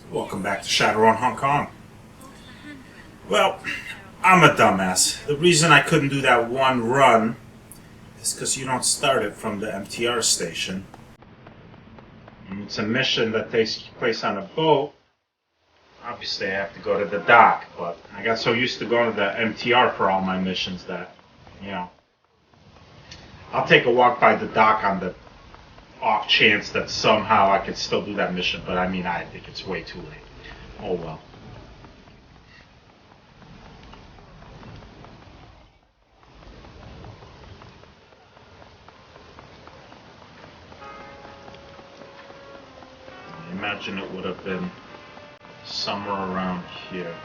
Welcome back to Shadowrun Hong Kong. Well, I'm a dumbass. The reason I couldn't do that one run is because you don't start it from the MTR station. And it's a mission that takes place on a boat. Obviously, I have to go to the dock, but I got so used to going to the MTR for all my missions that, I'll take a walk by the dock on the off chance that somehow I could still do that mission, but I think it's way too late. Oh well. I imagine it would have been somewhere around here.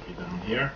Maybe down here.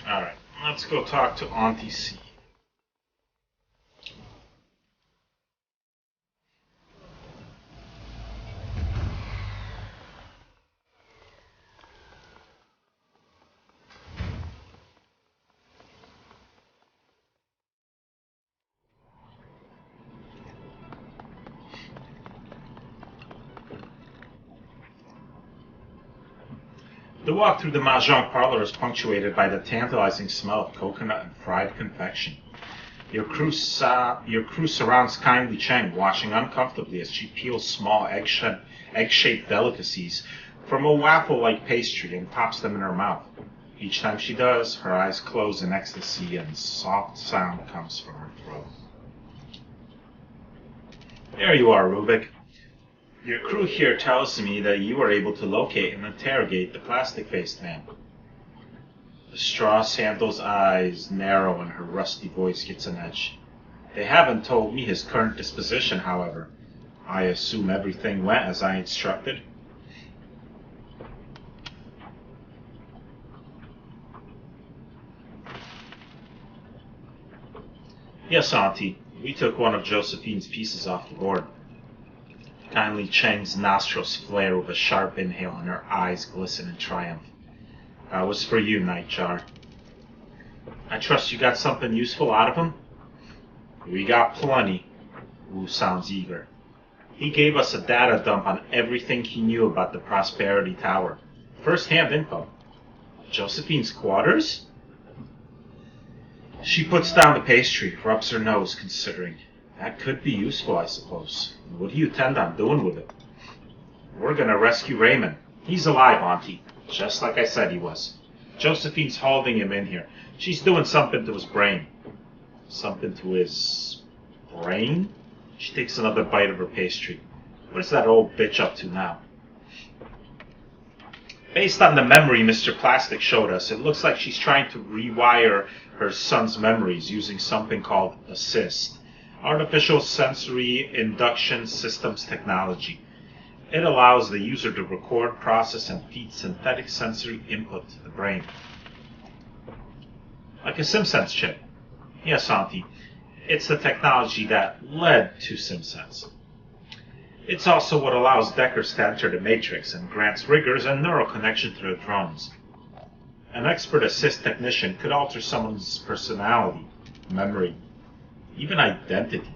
Alright, let's go talk to Auntie C. The walk through the Mahjong parlor is punctuated by the tantalizing smell of coconut and fried confection. Your crew surrounds kindly Cheng, watching uncomfortably as she peels small egg-shaped delicacies from a waffle-like pastry and pops them in her mouth. Each time she does, her eyes close in ecstasy and soft sound comes from her throat. There you are, Rubik. Your crew here tells me that you were able to locate and interrogate the plastic-faced man. The straw sandal's eyes narrow and her rusty voice gets an edge. They haven't told me his current disposition, however. I assume everything went as I instructed. Yes, Auntie. We took one of Josephine's pieces off the board. Kindly Cheng's nostrils flare with a sharp inhale and her eyes glisten in triumph. That was for you, Nightjar. I trust you got something useful out of him? We got plenty. Wu sounds eager. He gave us a data dump on everything he knew about the Prosperity Tower. First-hand info. Josephine's quarters? She puts down the pastry, rubs her nose, considering. That could be useful, I suppose. What do you intend on doing with it? We're gonna rescue Raymond. He's alive, Auntie. Just like I said he was. Josephine's holding him in here. She's doing something to his brain. Something to his brain? She takes another bite of her pastry. What is that old bitch up to now? Based on the memory Mr. Plastic showed us, it looks like she's trying to rewire her son's memories using something called ASSIST. Artificial Sensory Induction Systems Technology. It allows the user to record, process, and feed synthetic sensory input to the brain. Like a SimSense chip. Yes, Auntie. It's the technology that led to SimSense. It's also what allows Deckers to enter the Matrix and grants riggers a neural connection to their drones. An expert assist technician could alter someone's personality, memory, even identity.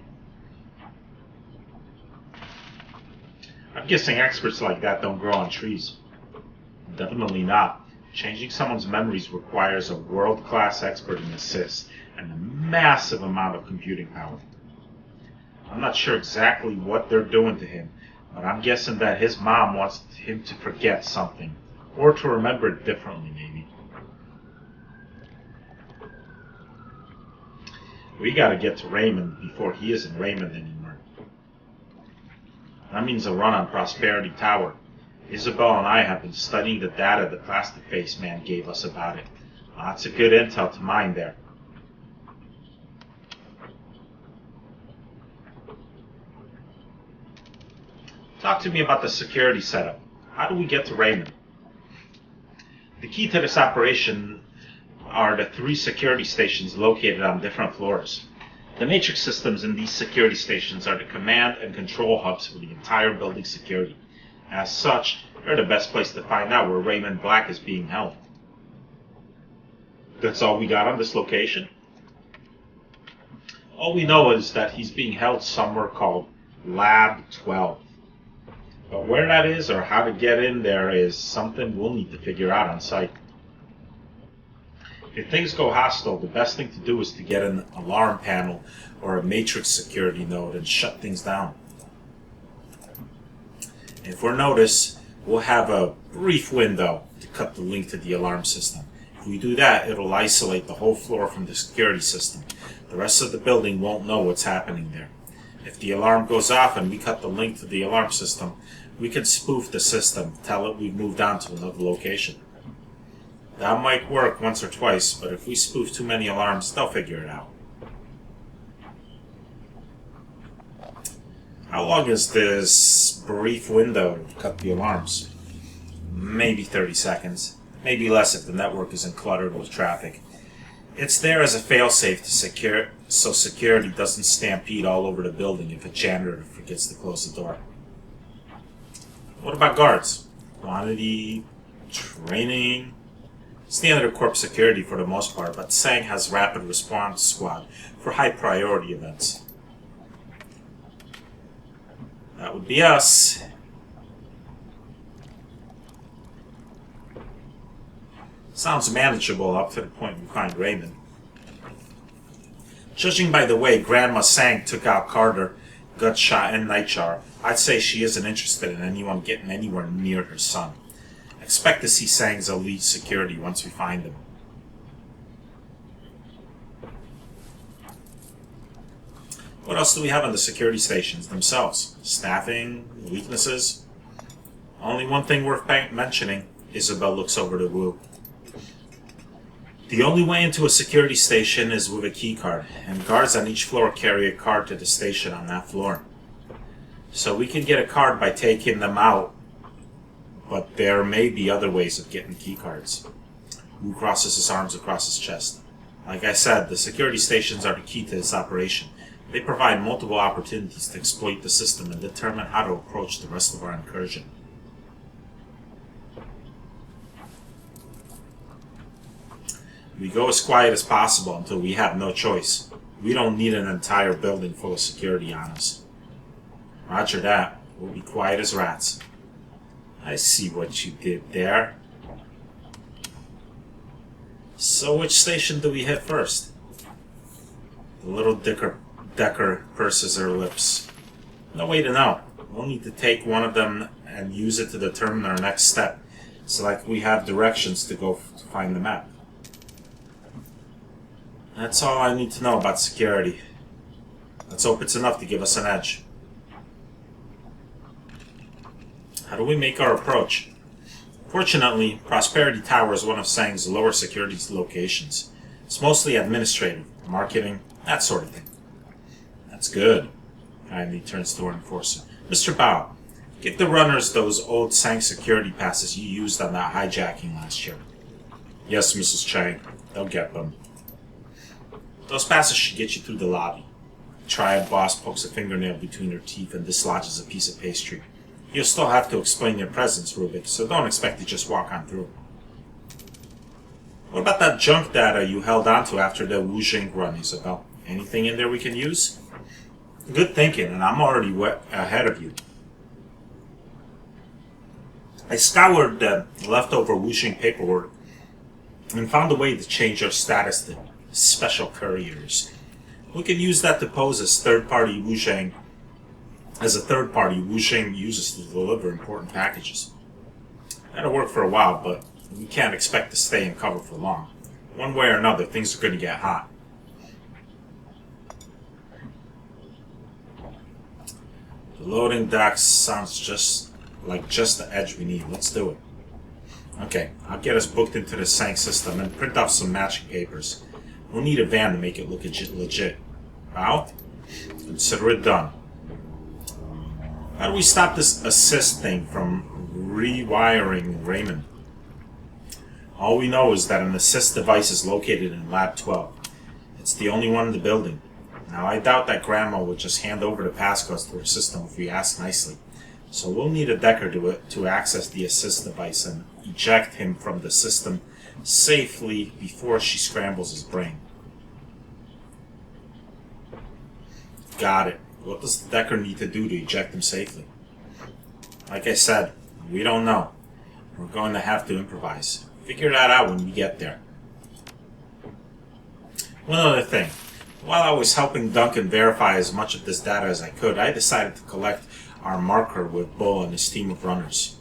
I'm guessing experts like that don't grow on trees. Definitely not. Changing someone's memories requires a world-class expert in assist and a massive amount of computing power. I'm not sure exactly what they're doing to him, but I'm guessing that his mom wants him to forget something, or to remember it differently, maybe. We gotta get to Raymond before he isn't Raymond anymore. That means a run on Prosperity Tower. Isabel and I have been studying the data the plastic face man gave us about it. Lots of good intel to mine there. Talk to me about the security setup. How do we get to Raymond? The key to this operation are the 3 security stations located on different floors. The matrix systems in these security stations are the command and control hubs for the entire building's security. As such, they're the best place to find out where Raymond Black is being held. That's all we got on this location? All we know is that he's being held somewhere called Lab 12. But where that is or how to get in there is something we'll need to figure out on site. If things go hostile, the best thing to do is to get an alarm panel or a matrix security node and shut things down. If we're noticed, we'll have a brief window to cut the link to the alarm system. If we do that, it'll isolate the whole floor from the security system. The rest of the building won't know what's happening there. If the alarm goes off and we cut the link to the alarm system, we can spoof the system, tell it we've moved on to another location. That might work once or twice, but if we spoof too many alarms, they'll figure it out. How long is this brief window to cut the alarms? Maybe 30 seconds. Maybe less if the network isn't cluttered with traffic. It's there as a failsafe so security doesn't stampede all over the building if a janitor forgets to close the door. What about guards? Quantity, training. Standard corp security for the most part, but SANG has rapid response squad for high priority events. That would be us. Sounds manageable up to the point we find Raymond. Judging by the way Grandma Sang took out Carter, Gutshot, and Nightjar, I'd say she isn't interested in anyone getting anywhere near her son. Expect to see Sang's elite security once we find him. What else do we have on the security stations themselves? Staffing? Weaknesses? Only one thing worth mentioning. Isabel looks over to Wu. The only way into a security station is with a key card, and guards on each floor carry a card to the station on that floor. So we can get a card by taking them out, but there may be other ways of getting key cards. Wu crosses his arms across his chest. Like I said, the security stations are the key to this operation. They provide multiple opportunities to exploit the system and determine how to approach the rest of our incursion. We go as quiet as possible until we have no choice. We don't need an entire building full of security on us. Roger that. We'll be quiet as rats. I see what you did there. So which station do we hit first? The little Decker purses her lips. No way to know. We'll need to take one of them and use it to determine our next step. It's like we have directions to go to find the map. That's all I need to know about security. Let's hope it's enough to give us an edge. How do we make our approach? Fortunately, Prosperity Tower is one of Sang's lower security locations. It's mostly administrative, marketing, that sort of thing. That's good. Kindly turns to our enforcer. Mr. Bao, give the runners those old Sang security passes you used on that hijacking last year. Yes, Mrs. Chang. They'll get them. Those passes should get you through the lobby. Triad boss pokes a fingernail between her teeth and dislodges a piece of pastry. You'll still have to explain your presence, Rubik, so don't expect to just walk on through. What about that junk data you held onto after the Wu Jing run, Isabel? Anything in there we can use? Good thinking, and I'm already ahead of you. I scoured the leftover Wu Jing paperwork and found a way to change our status to special couriers. We can use that to pose as third-party Wu Jing, as a third party Wu Jing uses to deliver important packages. That'll work for a while, but we can't expect to stay in cover for long. One way or another, things are going to get hot. The loading dock sounds just the edge we need. Let's do it. Okay, I'll get us booked into the Sank system and print off some matching papers. We'll need a van to make it look legit. How? Consider it done. How do we stop this assist thing from rewiring Raymond? All we know is that an assist device is located in Lab 12. It's the only one in the building. Now, I doubt that Grandma would just hand over the passcodes to her system if we ask nicely. So we'll need a Decker to access the assist device and eject him from the system safely before she scrambles his brain. Got it. What does the Decker need to do to eject him safely? Like I said, we don't know. We're going to have to improvise. Figure that out when we get there. One other thing. While I was helping Duncan verify as much of this data as I could, I decided to collect our marker with Bull and his team of runners.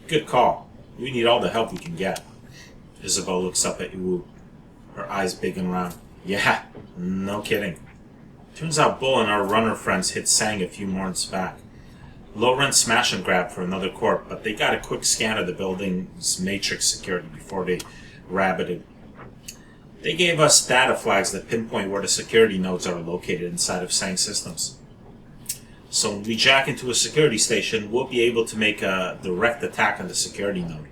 Good call. We need all the help we can get. Isabel looks up at you, her eyes big and round. Yeah, no kidding. Turns out Bull and our runner friends hit Sang a few months back. Low-rent smash and grab for another corp, but they got a quick scan of the building's matrix security before they rabbited. They gave us data flags that pinpoint where the security nodes are located inside of Sang systems. So when we jack into a security station, we'll be able to make a direct attack on the security node.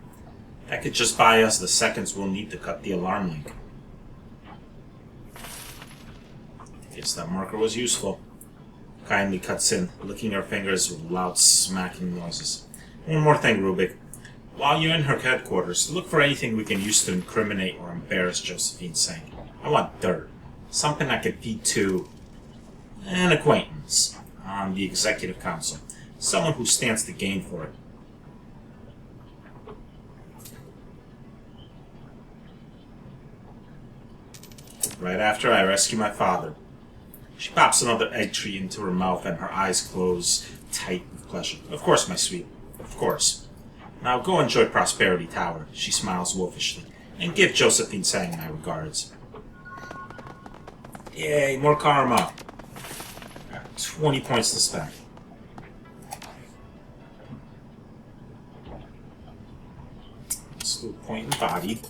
That could just buy us the seconds we'll need to cut the alarm link. Guess that marker was useful. Kindly cuts in, licking her fingers with loud smacking noises. One more thing, Rubik. While you're in her headquarters, look for anything we can use to incriminate or embarrass Josephine Sang. I want dirt. Something I can feed to an acquaintance on the executive council. Someone who stands to gain for it. Right after I rescue my father. She pops another egg treat into her mouth and her eyes close tight with pleasure. Of course, my sweet. Of course. Now go enjoy Prosperity Tower, she smiles wolfishly, and give Josephine Sang my regards. Yay, more karma. Got 20 points to spend. Let's do a point in body.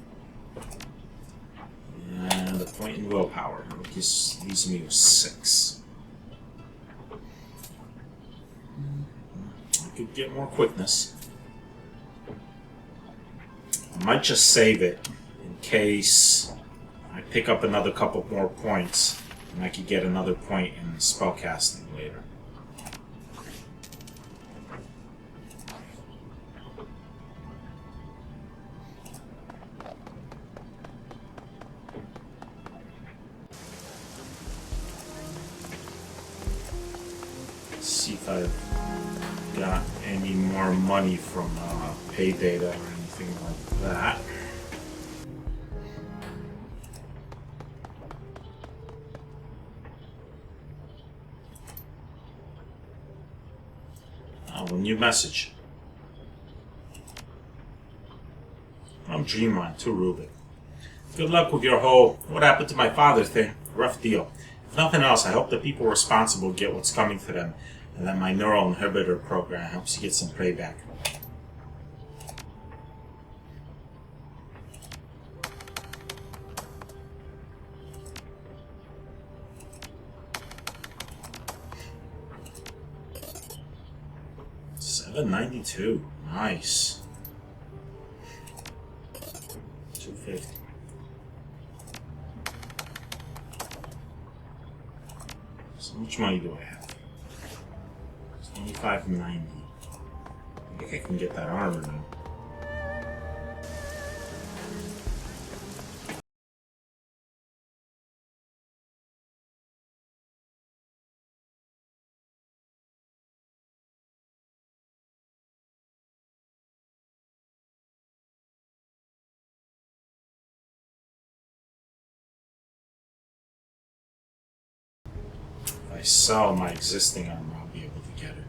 And a point in willpower, which leaves me with 6. I could get more quickness. I might just save it in case I pick up another couple more points and I could get another point in spellcasting later. See if I've got any more money from pay data or anything like that. Oh, a new message. I'm Dreamline, to Rubik. Good luck with your whole what happened to my father thing. Rough deal. If nothing else, I hope the people responsible get what's coming to them, and that my neural inhibitor program helps you get some payback. $792. Nice. 250. So how much money do I have? 25.90. I think I can get that armor now. If I sell my existing armor, I'll be able to get it.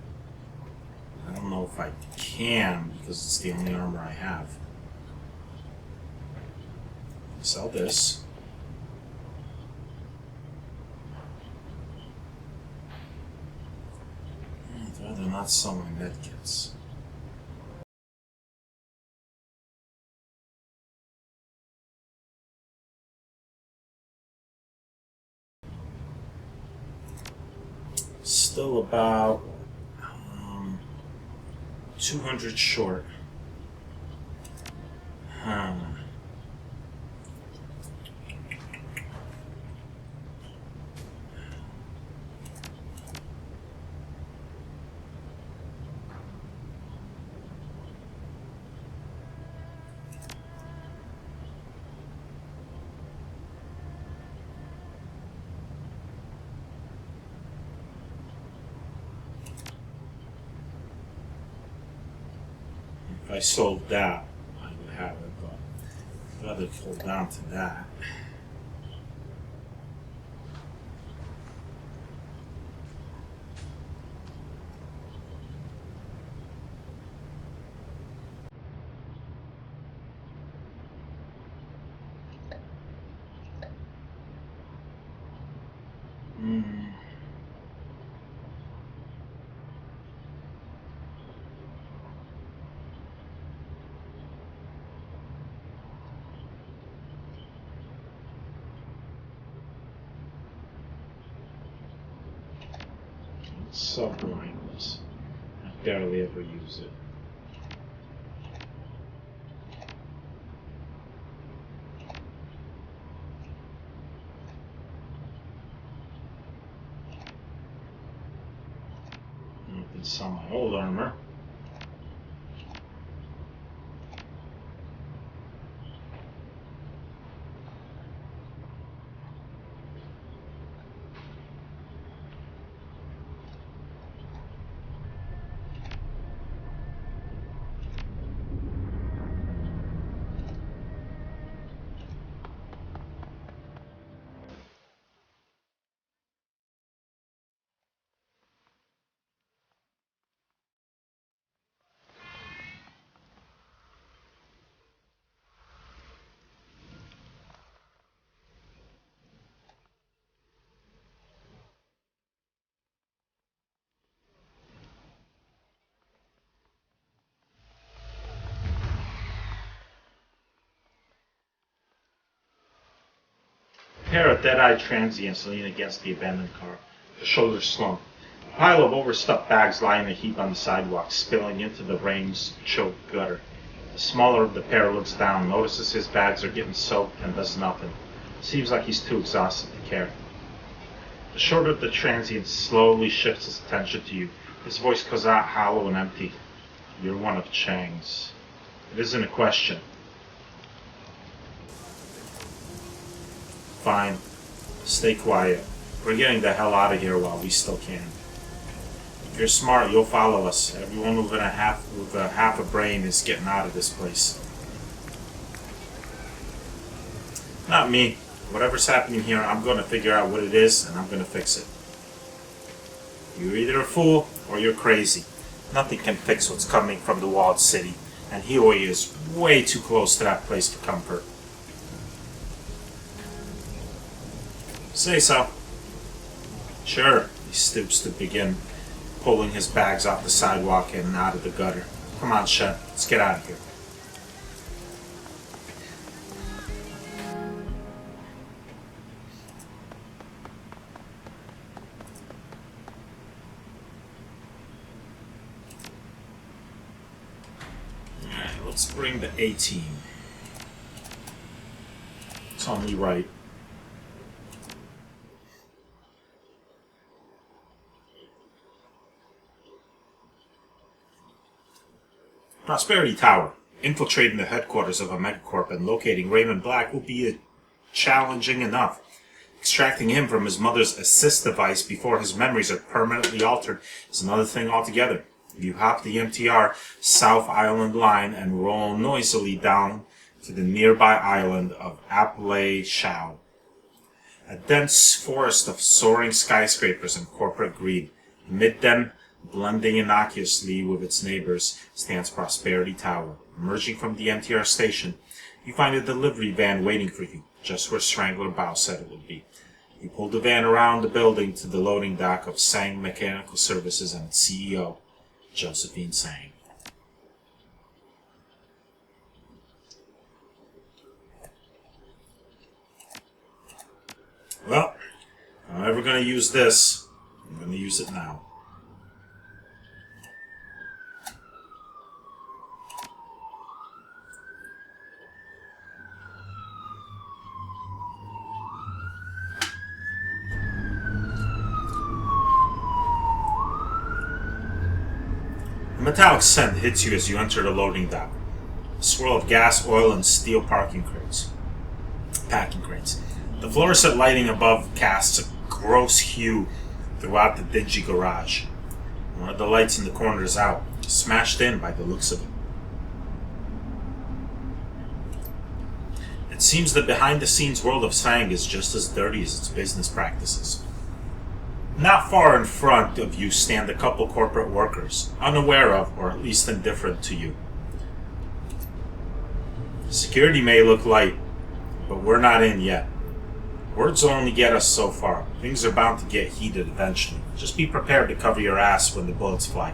I don't know if I can because it's the only armor I have. Sell this. not sell my medkits. Still about 200 short. If I sold that, I would have it, but I'd rather hold on to that. Sublines. I barely ever use it. I can sell my old armor. A pair of dead-eyed transients lean against the abandoned car, their shoulders slumped. A pile of overstuffed bags lie in a heap on the sidewalk, spilling into the rain-choked gutter. The smaller of the pair looks down, notices his bags are getting soaked, and does nothing. Seems like he's too exhausted to care. The shorter of the transients slowly shifts his attention to you. His voice goes out hollow and empty. You're one of Chang's. It isn't a question. Fine. Stay quiet. We're getting the hell out of here while we still can. If you're smart, you'll follow us. Everyone with half a brain is getting out of this place. Not me. Whatever's happening here, I'm going to figure out what it is, and I'm going to fix it. You're either a fool, or you're crazy. Nothing can fix what's coming from the walled city, and Hioi is way too close to that place for comfort. Say so. Sure. He stoops to begin pulling his bags off the sidewalk and out of the gutter. Come on, Shen. Let's get out of here. Alright, let's bring the A-team. It's only right. Prosperity Tower. Infiltrating the headquarters of a megacorp and locating Raymond Black will be challenging enough. Extracting him from his mother's assist device before his memories are permanently altered is another thing altogether. You hop the MTR South Island line and roll noisily down to the nearby island of Appalachia Shao. A dense forest of soaring skyscrapers and corporate greed. Amid them, blending innocuously with its neighbors, stands Prosperity Tower. Emerging from the MTR station, you find a delivery van waiting for you, just where Strangler Bao said it would be. You pull the van around the building to the loading dock of Sang Mechanical Services and its CEO. Josephine sang. Well, if I'm ever going to use this, I'm going to use it now. A metallic scent hits you as you enter the loading dock. A swirl of gas, oil, and steel packing crates. The fluorescent lighting above casts a gross hue throughout the dingy garage. One of the lights in the corner is out, smashed in by the looks of it. It seems the behind-the-scenes world of Sang is just as dirty as its business practices. Not far in front of you stand a couple corporate workers, unaware of, or at least indifferent to you. Security may look light, but we're not in yet. Words will only get us so far. Things are bound to get heated eventually. Just be prepared to cover your ass when the bullets fly.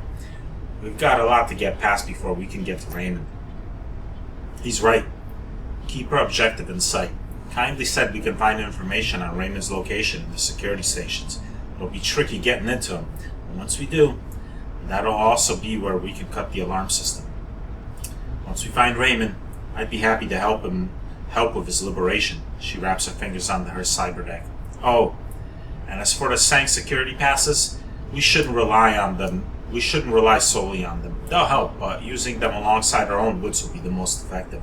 We've got a lot to get past before we can get to Raymond. He's right. Keep our objective in sight. Kindly said we can find information on Raymond's location in the security stations. It'll be tricky getting into him. And once we do, that'll also be where we can cut the alarm system. Once we find Raymond, I'd be happy to help with his liberation. She wraps her fingers onto her cyber deck. Oh, and as for the Sang security passes, we shouldn't rely on them. We shouldn't rely solely on them. They'll help, but using them alongside our own woods will be the most effective.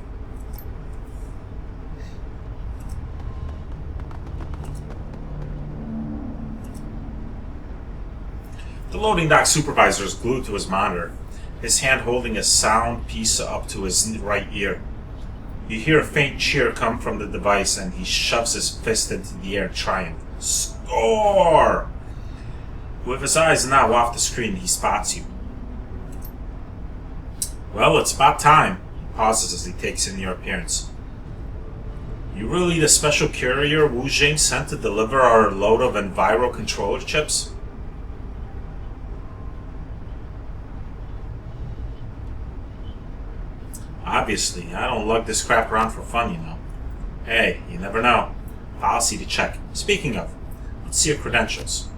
The loading dock supervisor is glued to his monitor, his hand holding a sound piece up to his right ear. You hear a faint cheer come from the device, and he shoves his fist into the air in triumph. Score! With his eyes now off the screen, he spots you. Well, it's about time. He pauses as he takes in your appearance. You really the special courier Wu Jing sent to deliver our load of Enviro controller chips? Obviously, I don't lug this crap around for fun, you know. Hey, you never know. Policy to check. Speaking of, let's see your credentials.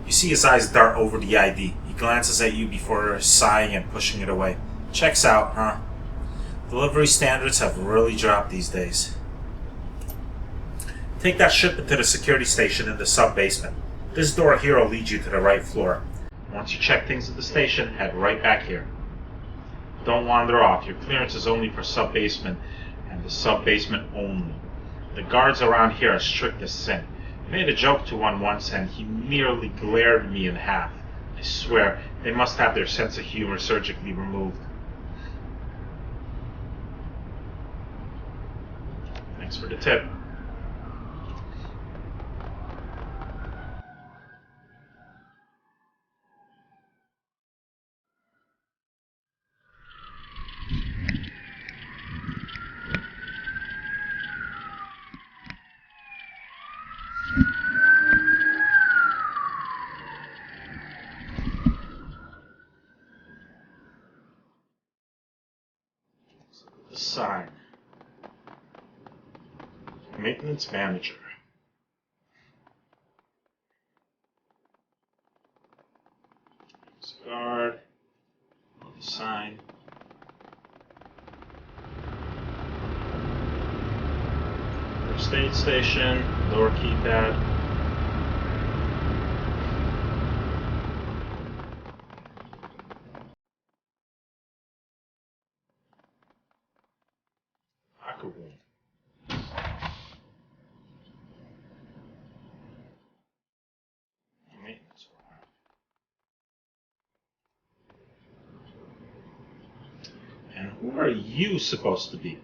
You see his eyes dart over the ID. He glances at you before sighing and pushing it away. Checks out, huh? Delivery standards have really dropped these days. Take that shipment to the security station in the sub-basement. This door here will lead you to the right floor. Once you check things at the station, head right back here. Don't wander off. Your clearance is only for sub-basement, and the sub-basement only. The guards around here are strict as sin. I made a joke to one once, and he merely glared me in half. I swear, they must have their sense of humor surgically removed. Thanks for the tip. The sign. Maintenance manager. Guard. The sign. First aid station. Door keypad. Locker room. Maintenance wire. And who are you supposed to be?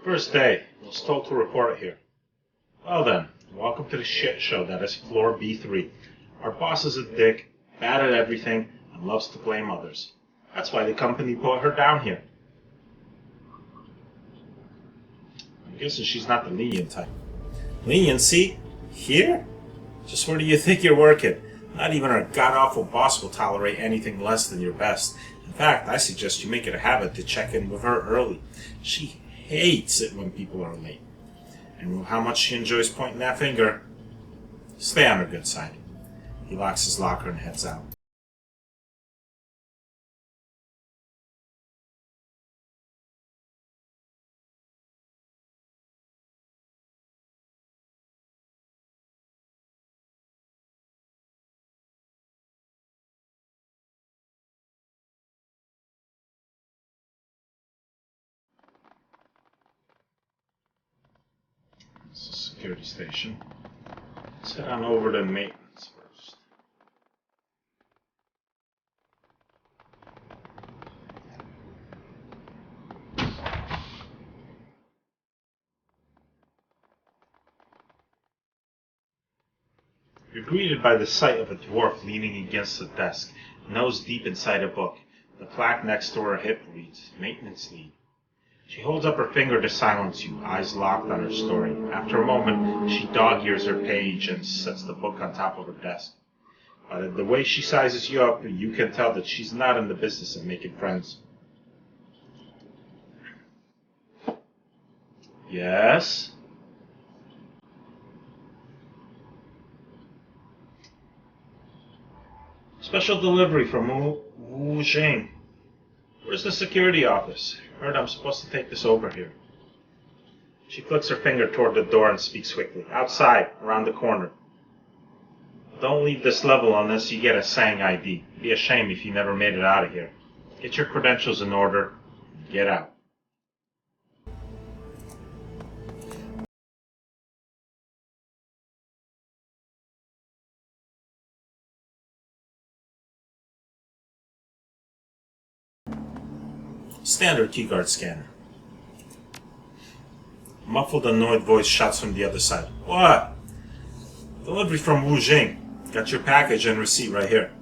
First day. Was told to report here. Well then, welcome to the shit show that is floor B3. Our boss is a dick, bad at everything, and loves to blame others. That's why the company put her down here. I'm guessing she's not the lenient type. Leniency? Here? Just where do you think you're working? Not even our god-awful boss will tolerate anything less than your best. In fact, I suggest you make it a habit to check in with her early. She hates it when people are late. And how much she enjoys pointing that finger. Stay on her good side. He locks his locker and heads out. It's a security station. Let's head on over to maintenance first. You're greeted by the sight of a dwarf leaning against the desk, nose deep inside a book. The plaque next to her hip reads, Maintenance Lead. She holds up her finger to silence you, eyes locked on her story. After a moment, she dog-ears her page and sets the book on top of her desk. By the way she sizes you up, you can tell that she's not in the business of making friends. Yes? Special delivery from Wu Jing. Where's the security office? Heard I'm supposed to take this over here. She flicks her finger toward the door and speaks quickly. Outside, around the corner. Don't leave this level unless you get a Sang ID. It'd be a shame if you never made it out of here. Get your credentials in order and get out. Standard keyguard scanner. A muffled, annoyed voice shouts from the other side. What? Delivery from Wu Jing. Got your package and receipt right here.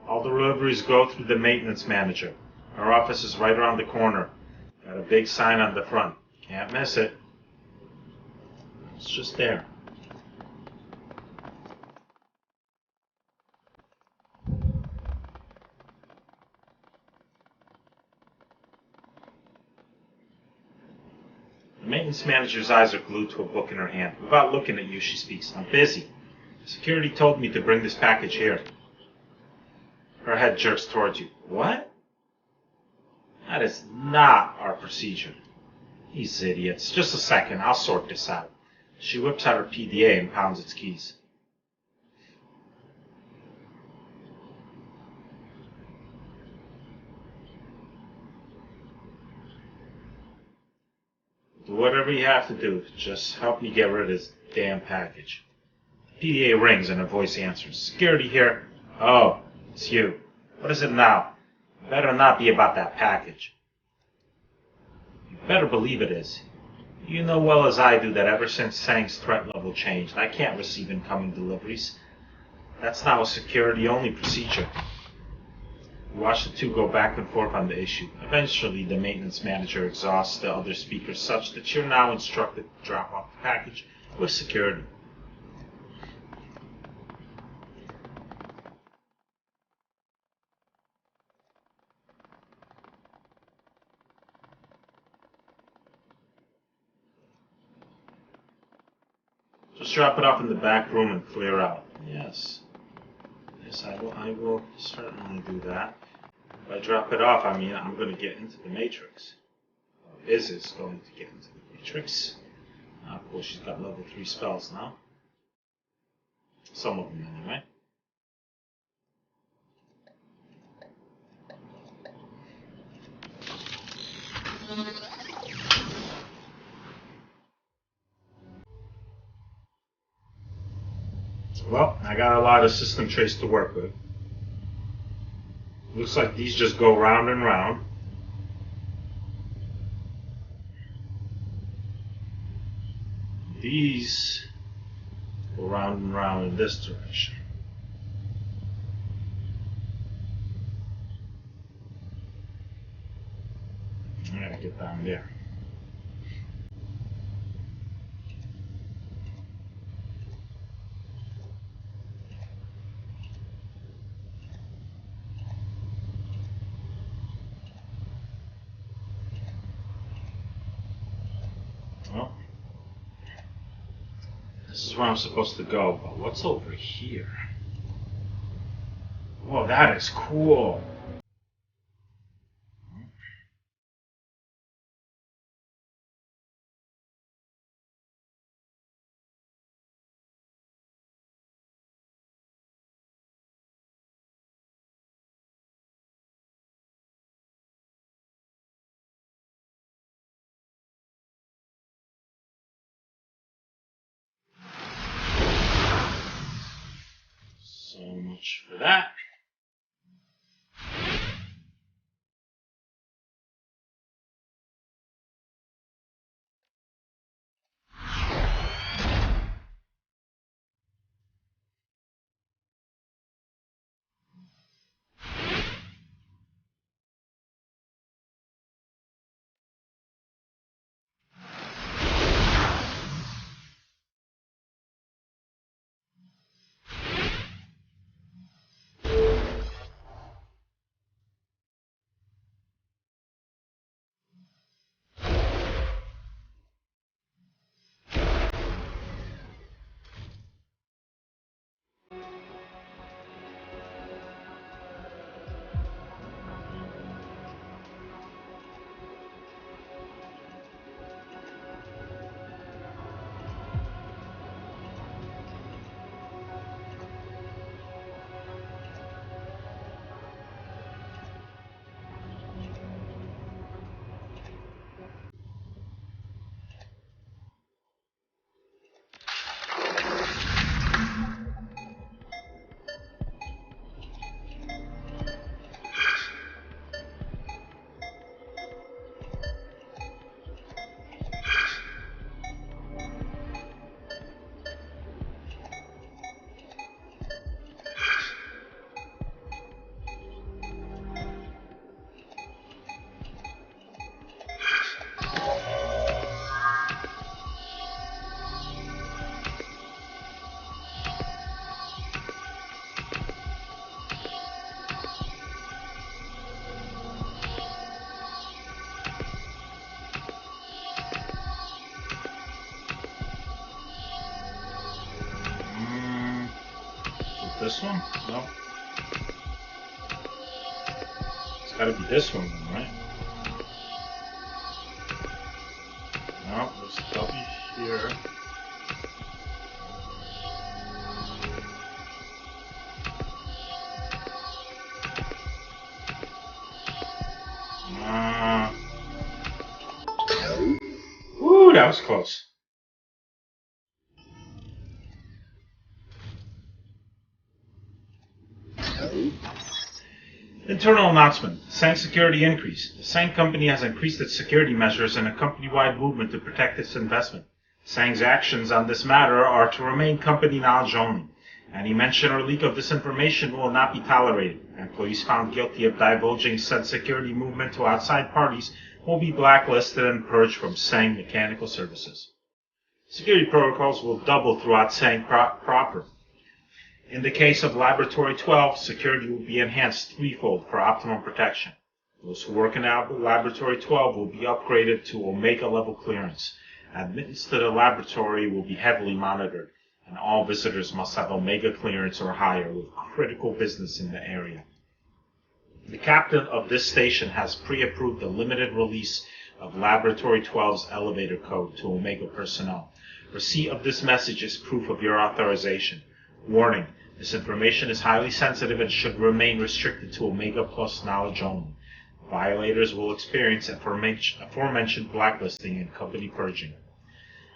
All deliveries go through the maintenance manager. Our office is right around the corner. Got a big sign on the front. Can't miss it. It's just there. The maintenance manager's eyes are glued to a book in her hand. Without looking at you, she speaks. I'm busy. Security told me to bring this package here. Her head jerks towards you. What? That is not our procedure. These idiots. Just a second, I'll sort this out. She whips out her PDA and pounds its keys. Do whatever you have to do. Just help me get rid of this damn package. The PDA rings and a voice answers. Security here. Oh, it's you. What is it now? Better not be about that package. You better believe it is. You know well as I do that ever since Sang's threat level changed, I can't receive incoming deliveries. That's now a security-only procedure. You watch the two go back and forth on the issue. Eventually, the maintenance manager exhausts the other speakers such that you're now instructed to drop off the package with security. Just drop it off in the back room and clear out. Yes. Yes, I will certainly do that. If I drop it off, I mean, I'm going to get into the Matrix. Biz is going to get into the Matrix. Of course, she's got level 3 spells now. Some of them, anyway. Well, I got a lot of system trays to work with. Looks like these just go round and round. These go round and round in this direction. I gotta get down there. Well, this is where I'm supposed to go, but what's over here? Whoa, that is cool. So much for that. This one? No. It's gotta be this one then, right? No, there's a W here. Woo, that was close. Internal announcement. Sang security increase. The Sang company has increased its security measures in a company-wide movement to protect its investment. Sang's actions on this matter are to remain company knowledge only. Any mention or leak of this information will not be tolerated. Employees found guilty of divulging said security movement to outside parties will be blacklisted and purged from Sang Mechanical Services. Security protocols will double throughout Sang proper. In the case of Laboratory 12, security will be enhanced threefold for optimum protection. Those who work in Laboratory 12 will be upgraded to Omega level clearance. Admittance to the laboratory will be heavily monitored, and all visitors must have Omega clearance or higher with critical business in the area. The captain of this station has pre-approved the limited release of Laboratory 12's elevator code to Omega personnel. Receipt of this message is proof of your authorization. Warning. This information is highly sensitive and should remain restricted to Omega Plus knowledge only. Violators will experience aforementioned blacklisting and company purging.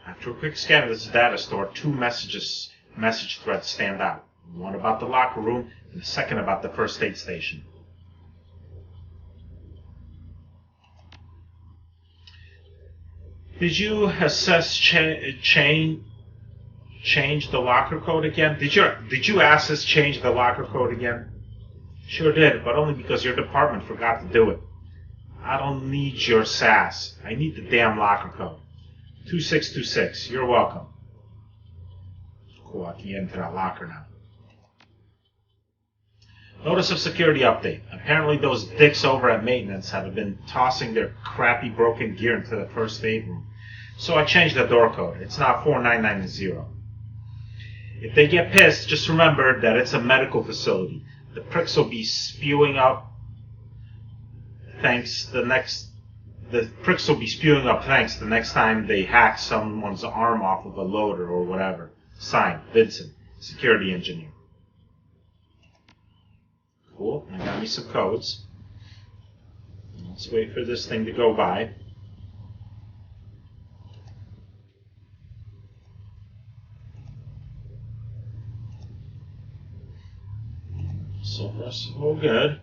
After a quick scan of this data store, two message threads stand out. One about the locker room and the second about the first aid station. Did you assess change the locker code again? Did you ask us change the locker code again? Sure did, but only because your department forgot to do it. I don't need your sass. I need the damn locker code. 2626, you're welcome. Cool, I can get into that locker now. Notice of security update. Apparently those dicks over at maintenance have been tossing their crappy broken gear into the first aid room. So I changed the door code. It's now 4990. If they get pissed, just remember that it's a medical facility. The pricks will be spewing up thanks the next time they hack someone's arm off of a loader or whatever. Signed, Vincent, security engineer. Cool, I got me some codes. Let's wait for this thing to go by. So far, so good.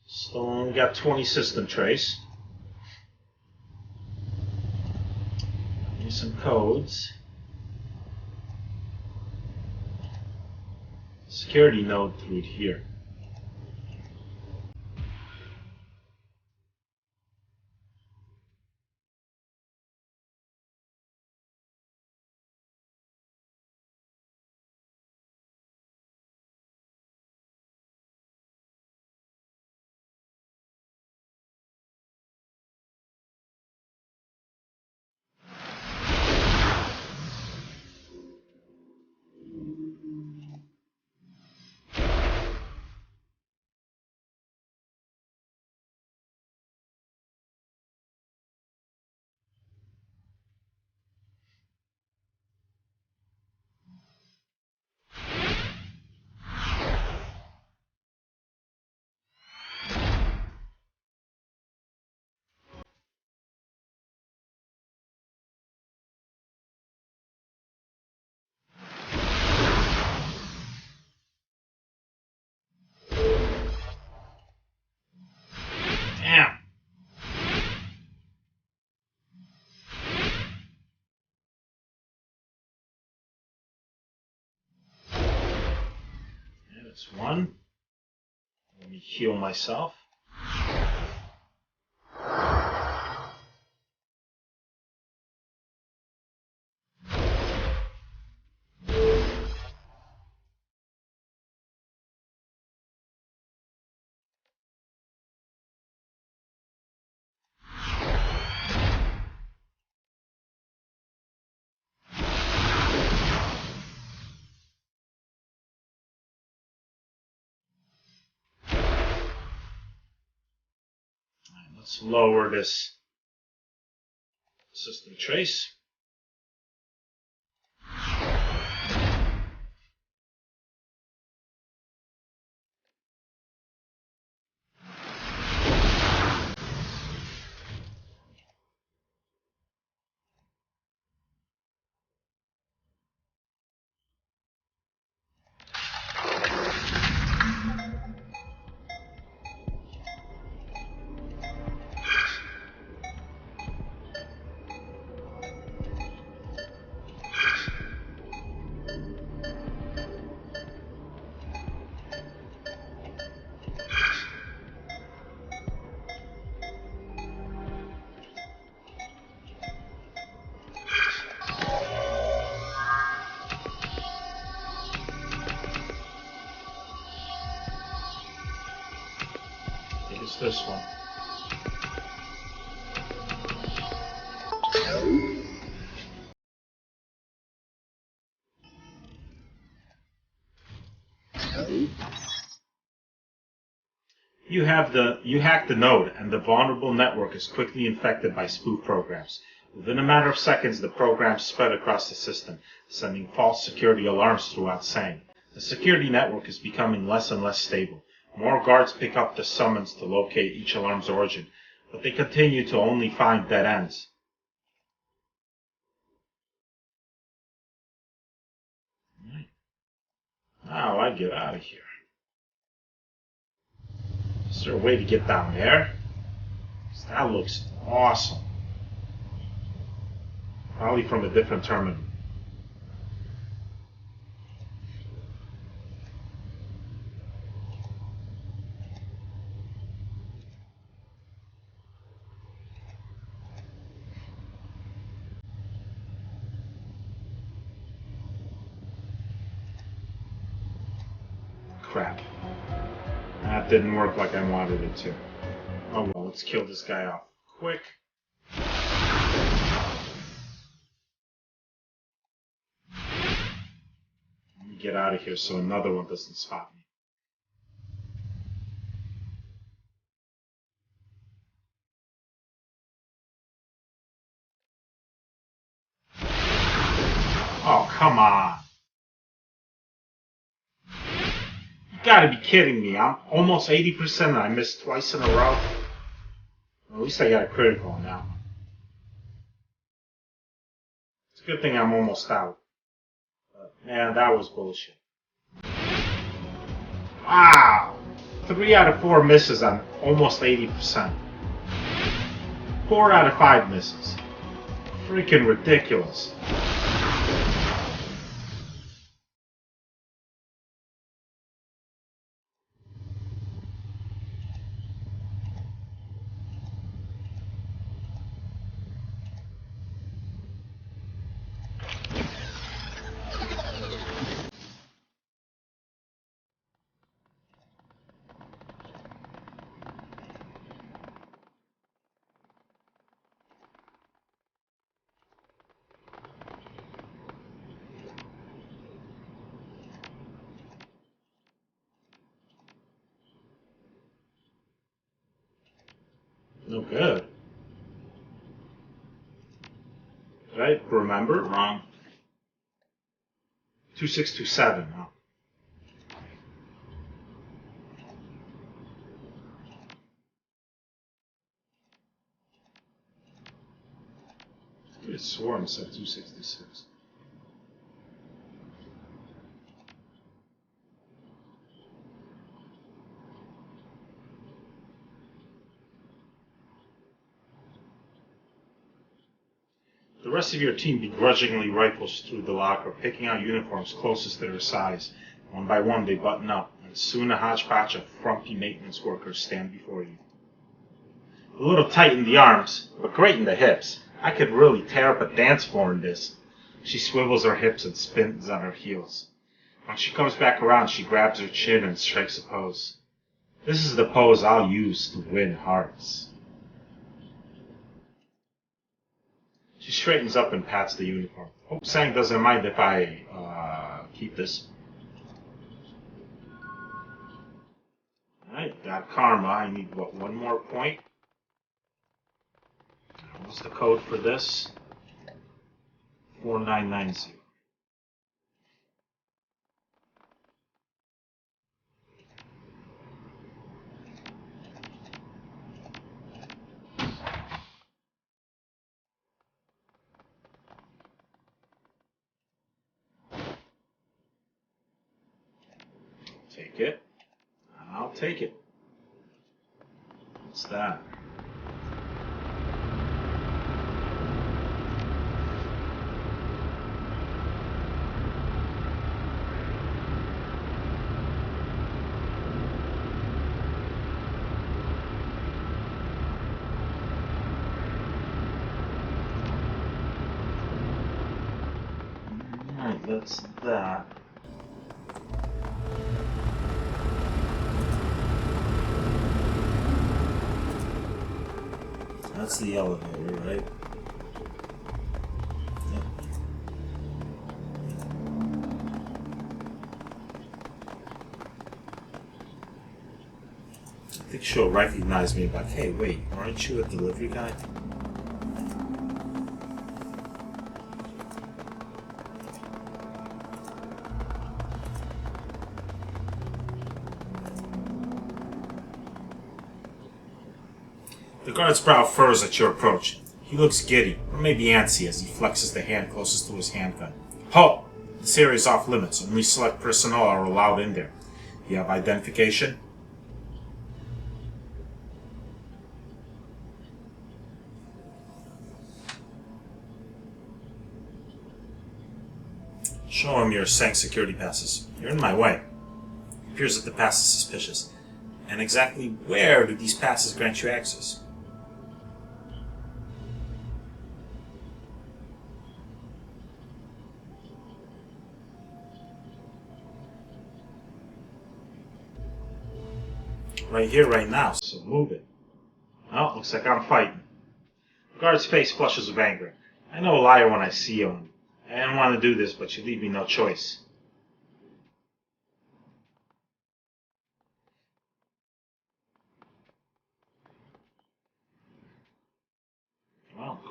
Still only got 20 system trace. Need some codes. Security node through here. Damn. And it's one. Let me heal myself. Let's lower this system trace. It's this one. You hack the node, and the vulnerable network is quickly infected by spoof programs. Within a matter of seconds, the programs spread across the system, sending false security alarms throughout SANG. The security network is becoming less and less stable. More guards pick up the summons to locate each alarm's origin, but they continue to only find dead ends. Right. Now I get out of here. Is there a way to get down there? 'Cause that looks awesome. Probably from a different terminal. Crap. That didn't work like I wanted it to. Oh well, let's kill this guy off quick. get out of here so another one doesn't spot me. Oh, come on. You gotta be kidding me. I'm almost 80% and I missed twice in a row. Well, at least I got a critical on that one. It's a good thing I'm almost out. But, man, that was bullshit. Wow! 3 out of 4 misses on almost 80%. 4 out of 5 misses. Freaking ridiculous. No good. Did I remember it wrong? 2627, huh? I could have sworn it said 2626. The rest of your team begrudgingly rifles through the locker, picking out uniforms closest to their size. One by one, they button up, and soon a hodgepodge of frumpy maintenance workers stand before you. A little tight in the arms, but great in the hips. I could really tear up a dance floor in this. She swivels her hips and spins on her heels. When she comes back around, she grabs her chin and strikes a pose. This is the pose I'll use to win hearts. She straightens up and pats the uniform. Hope Sang doesn't mind if I keep this. Alright, got karma. I need, what, one more point? What's the code for this? 4990. Take it. I'll take it. What's that? Alright, that's that. That's the elevator, right? Yep. I think she'll recognize me, like, hey, wait, aren't you a delivery guy? The guard's brow furrows at your approach. He looks giddy, or maybe antsy, as he flexes the hand closest to his handgun. Halt! This area is off limits. Only select personnel are allowed in there. You have identification? Show him your Sang security passes. You're in my way. It appears that the pass is suspicious. And exactly where do these passes grant you access? Right here, right now, so move it. Oh, looks like I'm fighting. The guard's face flushes with anger. I know a liar when I see one. I didn't want to do this, but you leave me no choice.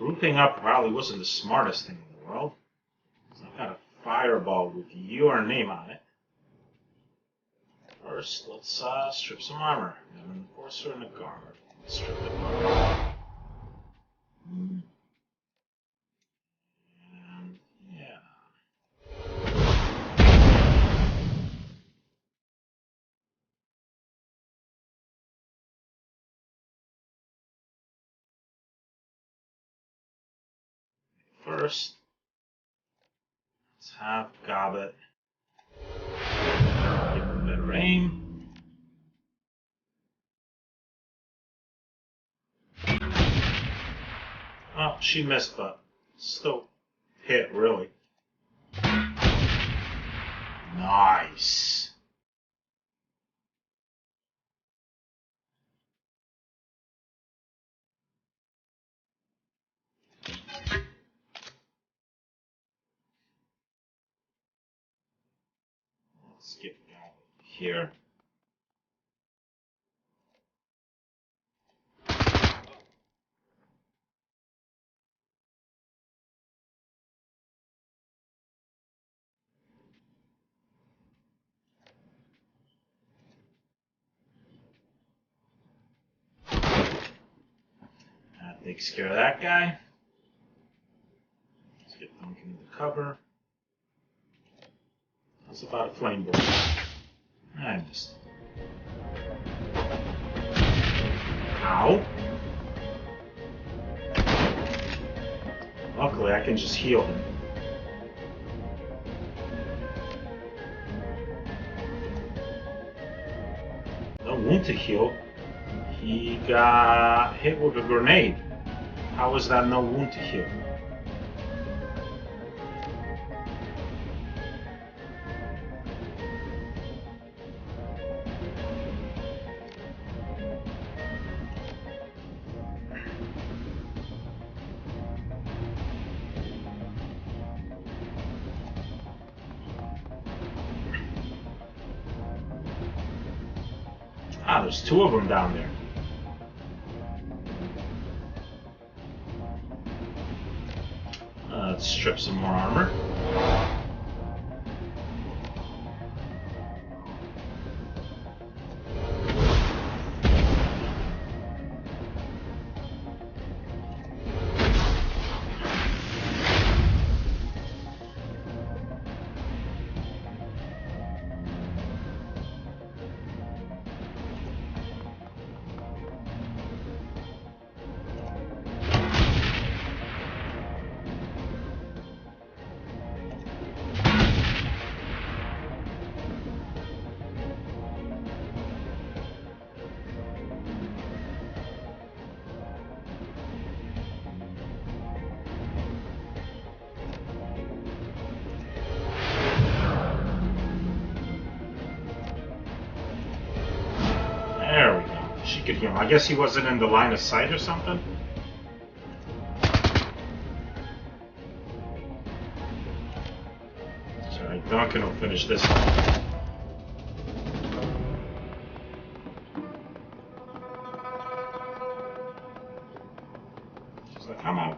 Grouping up probably wasn't the smartest thing in the world. So I've got a fireball with your name on it. First, let's strip some armor. An enforcer and a guard. Strip the guard. And yeah. First, let's have Gobbet give a better aim. Oh, she missed, but still hit, really. Nice. Let's get Gobbet here. That takes care of that guy. Let's get Duncan in the cover. How's about a flame bolt? I missed. Ow. Luckily, I can just heal him. No wound to heal. He got hit with a grenade. How is that no wound to heal? Ah, there's two of them down there. Let's strip some more armor. She could hear him. I guess he wasn't in the line of sight or something. Sorry, Duncan will finish this one. She's like, I'm out.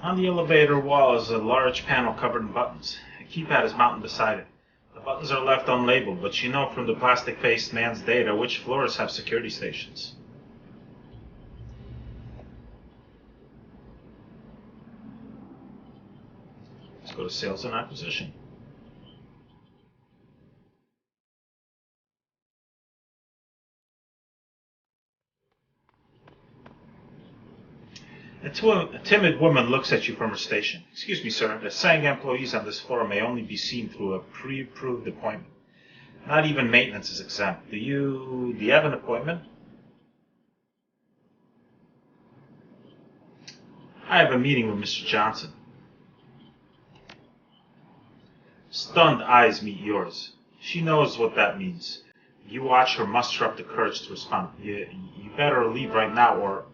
On the elevator wall is a large panel covered in buttons. A keypad is mounted beside it. The buttons are left unlabeled, but you know from the plastic-faced man's data which floors have security stations. Let's go to sales and acquisition. A timid woman looks at you from her station. Excuse me, sir. The SANG employees on this floor may only be seen through a pre-approved appointment. Not even maintenance is exempt. Do you have an appointment? I have a meeting with Mr. Johnson. Stunned eyes meet yours. She knows what that means. You watch her muster up the courage to respond. You better leave right now, or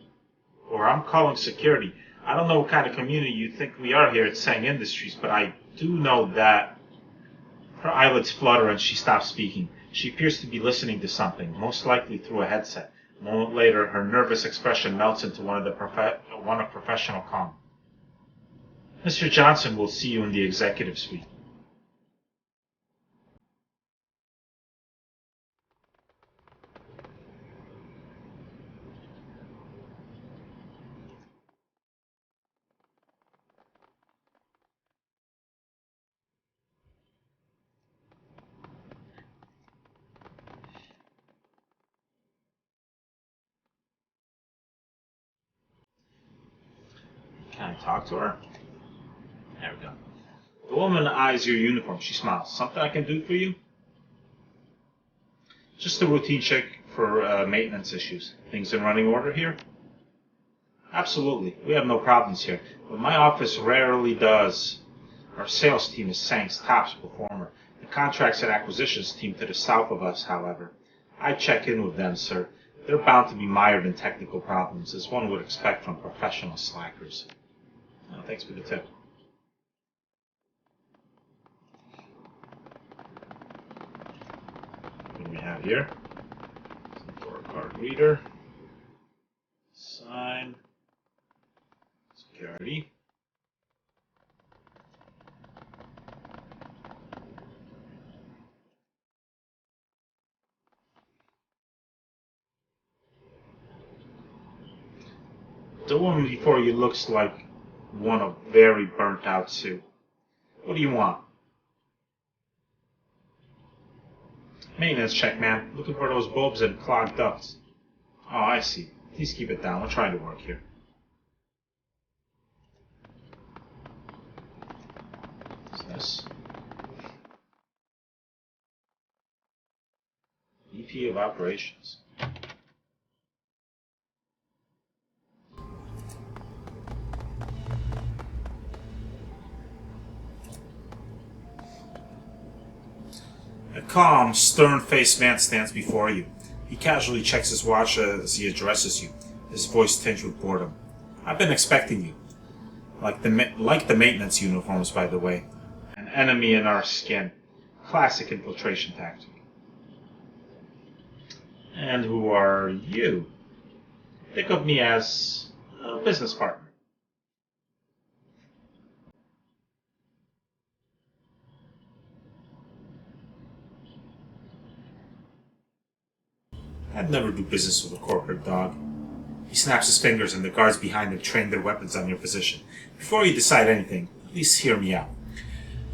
I'm calling security. I don't know what kind of community you think we are here at Sang Industries, but I do know that Her eyelids flutter and she stops speaking. She appears to be listening to something, most likely through a headset. A moment later, her nervous expression melts into one of professional calm. Mr. Johnson will see you in the executive suite. Can I talk to her? There we go. The woman eyes your uniform. She smiles. Something I can do for you? Just a routine check for maintenance issues. Things in running order here? Absolutely. We have no problems here. But my office rarely does. Our sales team is Sang's top performer. The contracts and acquisitions team to the south of us, however. I check in with them, sir. They're bound to be mired in technical problems, as one would expect from professional slackers. Oh, thanks for the tip. What do we have here? Door card reader. Sign. Security. The woman before you looks like one of very burnt out suit. What do you want? Maintenance check, man. Looking for those bulbs and clogged ducts. Oh, I see. Please keep it down. We're trying to work here. What's this? VP of Operations. A calm, stern-faced man stands before you. He casually checks his watch as he addresses you, his voice tinged with boredom. I've been expecting you. Like the maintenance uniforms, by the way. An enemy in our skin. Classic infiltration tactic. And who are you? Think of me as a business partner. I'd never do business with a corporate dog. He snaps his fingers and the guards behind him train their weapons on your position. Before you decide anything, please hear me out.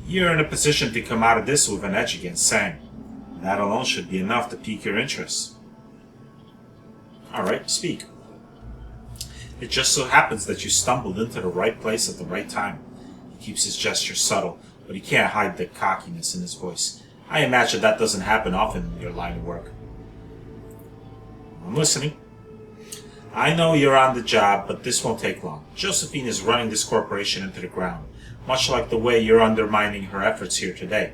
You're in a position to come out of this with an edge against Sang. That alone should be enough to pique your interest. Alright, speak. It just so happens that you stumbled into the right place at the right time. He keeps his gesture subtle, but he can't hide the cockiness in his voice. I imagine that doesn't happen often in your line of work. I'm listening. I know you're on the job, but this won't take long. Josephine is running this corporation into the ground, much like the way you're undermining her efforts here today.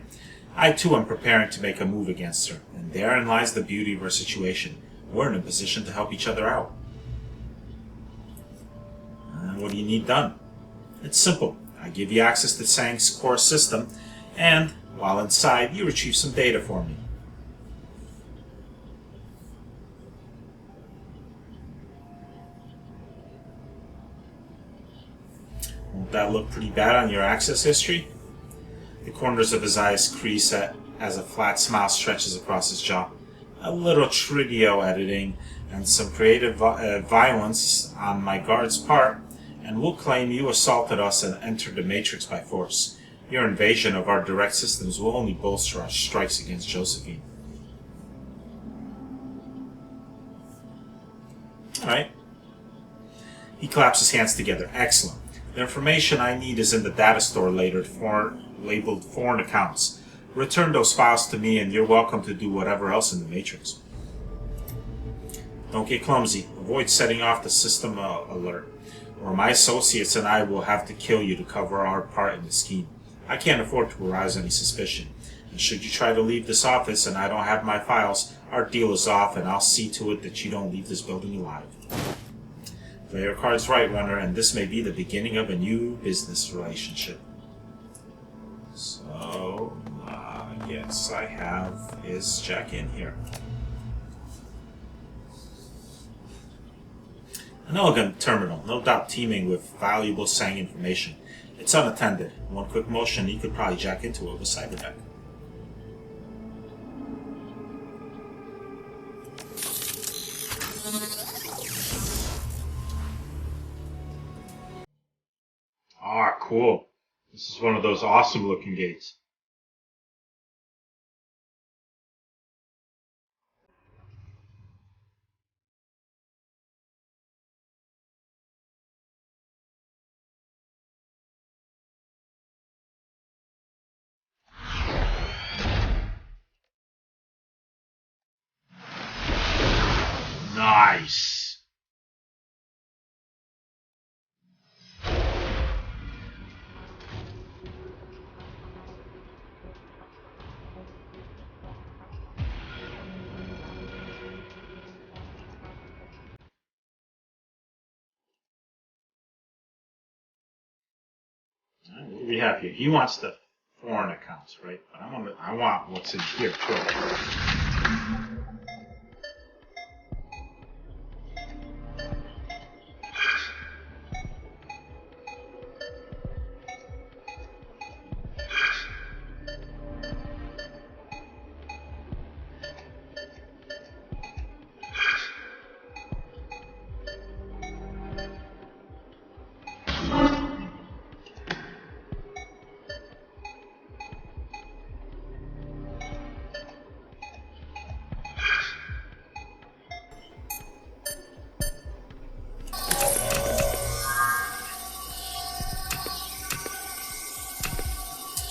I too am preparing to make a move against her, and therein lies the beauty of our situation. We're in a position to help each other out. What do you need done? It's simple. I give you access to Sang's core system, and, while inside, you retrieve some data for me. Won't that look pretty bad on your access history? The corners of his eyes crease as a flat smile stretches across his jaw. A little trio editing and some creative violence on my guard's part, and we'll claim you assaulted us and entered the Matrix by force. Your invasion of our direct systems will only bolster our strikes against Josephine. Alright. He claps his hands together. Excellent. The information I need is in the data store labeled foreign accounts. Return those files to me and you're welcome to do whatever else in the Matrix. Don't get clumsy. Avoid setting off the system alert, or my associates and I will have to kill you to cover our part in the scheme. I can't afford to arouse any suspicion. And should you try to leave this office and I don't have my files, our deal is off and I'll see to it that you don't leave this building alive. Play your cards right, Runner, and this may be the beginning of a new business relationship. So, Yes, I have his check-in here. An elegant terminal, no doubt teeming with valuable SANG information. It's unattended. One quick motion, you could probably jack into it with a cyberdeck. Ah, cool. This is one of those awesome looking gates. Nice. What do we have here? He wants the foreign accounts, right? But I want what's in here too.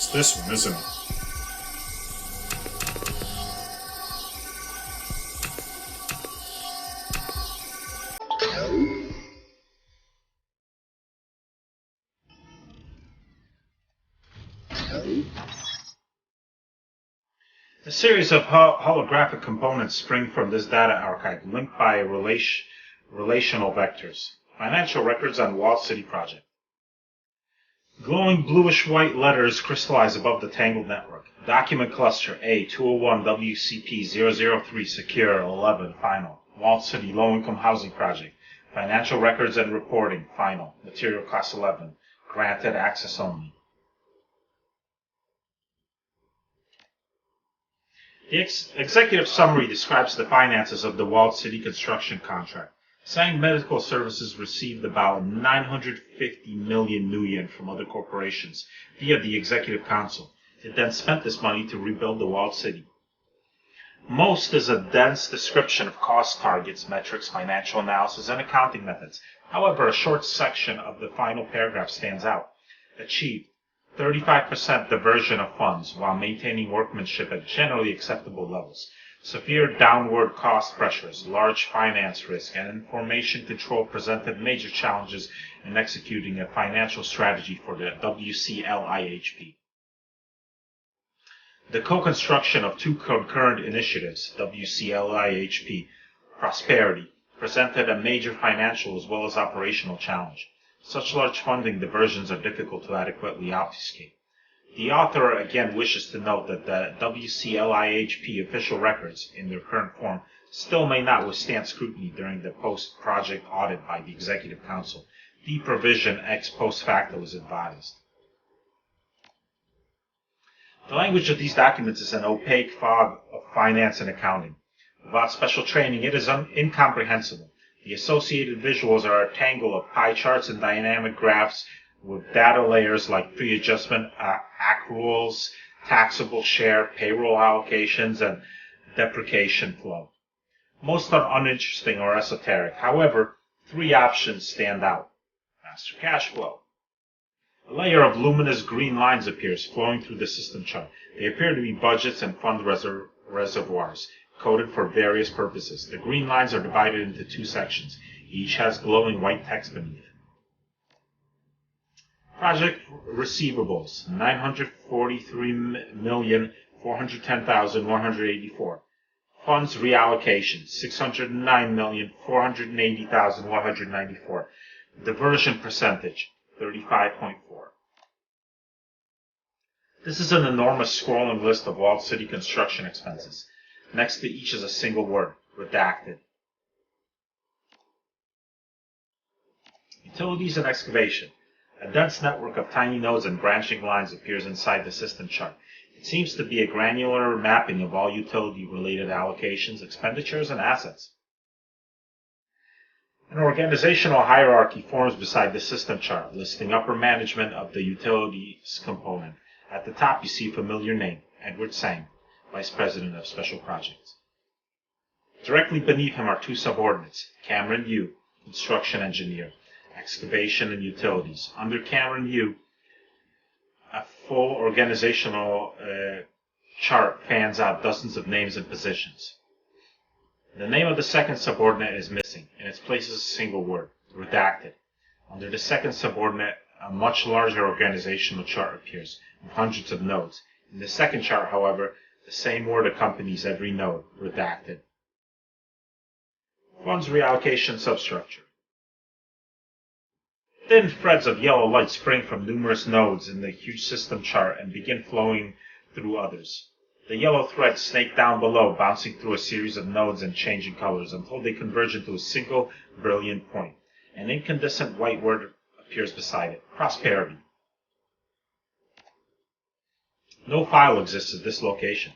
It's this one, isn't it? A series of holographic components spring from this data archive, linked by relational vectors. Financial records on Wall City project. Glowing bluish-white letters crystallize above the tangled network. Document cluster A201 WCP003 Secure 11 Final. Wall City Low-Income Housing Project. Financial records and reporting Final. Material class 11. Granted access only. The executive summary describes the finances of the Walled City construction contract. Sang Medical Services received about 950 million nuyen from other corporations via the Executive Council. It then spent this money to rebuild the Walled City. Most is a dense description of cost targets, metrics, financial analysis, and accounting methods. However, a short section of the final paragraph stands out. Achieved 35% diversion of funds while maintaining workmanship at generally acceptable levels. Severe downward cost pressures, large finance risk, and information control presented major challenges in executing a financial strategy for the WCLIHP. The co-construction of two concurrent initiatives, WCLIHP Prosperity, presented a major financial as well as operational challenge. Such large funding diversions are difficult to adequately obfuscate. The author again wishes to note that the WCLIHP official records, in their current form, still may not withstand scrutiny during the post-project audit by the Executive Council. Deep revision ex post facto is advised. The language of these documents is an opaque fog of finance and accounting. Without special training, it is incomprehensible. The associated visuals are a tangle of pie charts and dynamic graphs with data layers like pre-adjustment accruals, taxable share, payroll allocations, and depreciation flow. Most are uninteresting or esoteric. However, three options stand out. Master cash flow. A layer of luminous green lines appears flowing through the system chart. They appear to be budgets and fund reservoirs, coded for various purposes. The green lines are divided into two sections. Each has glowing white text beneath. Project receivables, 943,410,184. Funds reallocation, 609,480,194. Diversion percentage, 35.4. This is an enormous scrolling list of walled city construction expenses. Next to each is a single word, redacted. Utilities and excavation. A dense network of tiny nodes and branching lines appears inside the system chart. It seems to be a granular mapping of all utility-related allocations, expenditures, and assets. An organizational hierarchy forms beside the system chart, listing upper management of the utilities component. At the top, you see a familiar name, Edward Sang, Vice President of Special Projects. Directly beneath him are two subordinates, Cameron Yu, Construction Engineer, Excavation and Utilities. Under Cameron Yu, a full organizational chart fans out dozens of names and positions. The name of the second subordinate is missing. In its place is a single word, redacted. Under the second subordinate, a much larger organizational chart appears, with hundreds of nodes. In the second chart, however, the same word accompanies every node, redacted. Funds reallocation substructure. Thin threads of yellow light spring from numerous nodes in the huge system chart and begin flowing through others. The yellow threads snake down below, bouncing through a series of nodes and changing colors until they converge into a single brilliant point. An incandescent white word appears beside it, prosperity. No file exists at this location.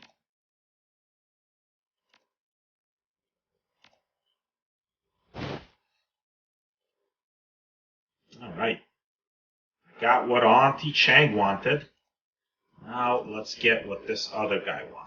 Alright. Got what Auntie Chang wanted. Now let's get what this other guy wanted.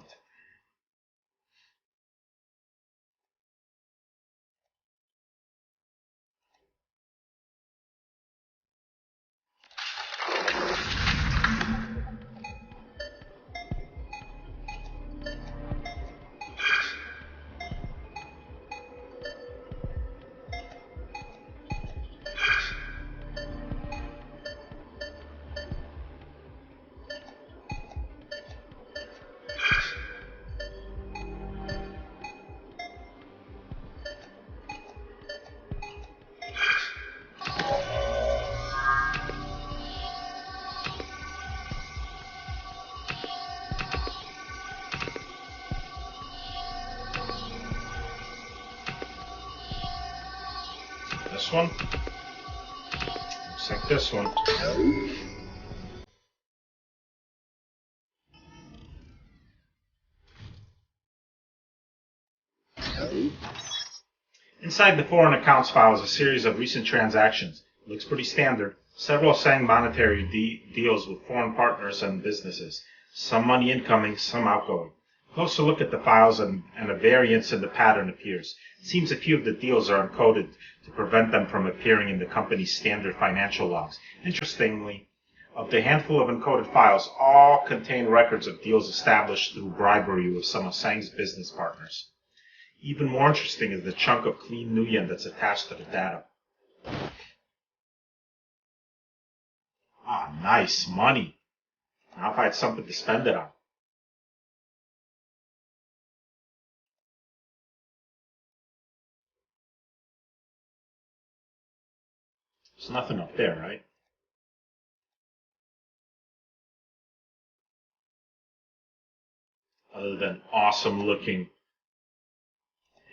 This one. Looks like this one. Inside the foreign accounts file is a series of recent transactions. It looks pretty standard. Several Sang monetary deals with foreign partners and businesses. Some money incoming, some outgoing. A closer look at the files and a variance in the pattern appears. It seems a few of the deals are encoded to prevent them from appearing in the company's standard financial logs. Interestingly, of the handful of encoded files, all contain records of deals established through bribery with some of Sang's business partners. Even more interesting is the chunk of clean Nuyen that's attached to the data. Ah, nice money. Now if I had something to spend it on. There's nothing up there, right? Other than awesome looking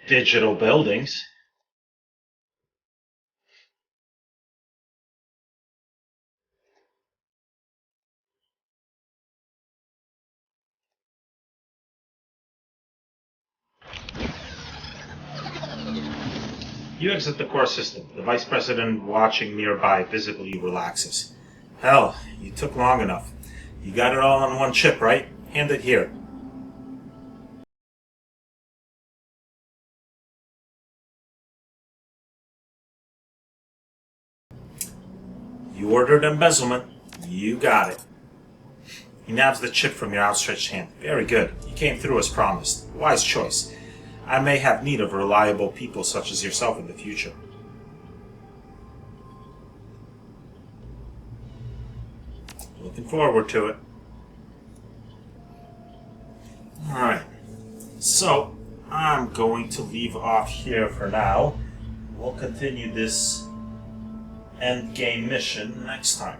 digital buildings. You exit the core system. The vice president watching nearby visibly relaxes. Hell, you took long enough. You got it all on one chip, right? Hand it here. You ordered embezzlement. You got it. He nabs the chip from your outstretched hand. Very good. You came through as promised. Wise choice. I may have need of reliable people such as yourself in the future. Looking forward to it. Alright. So, I'm going to leave off here for now. We'll continue this endgame mission next time.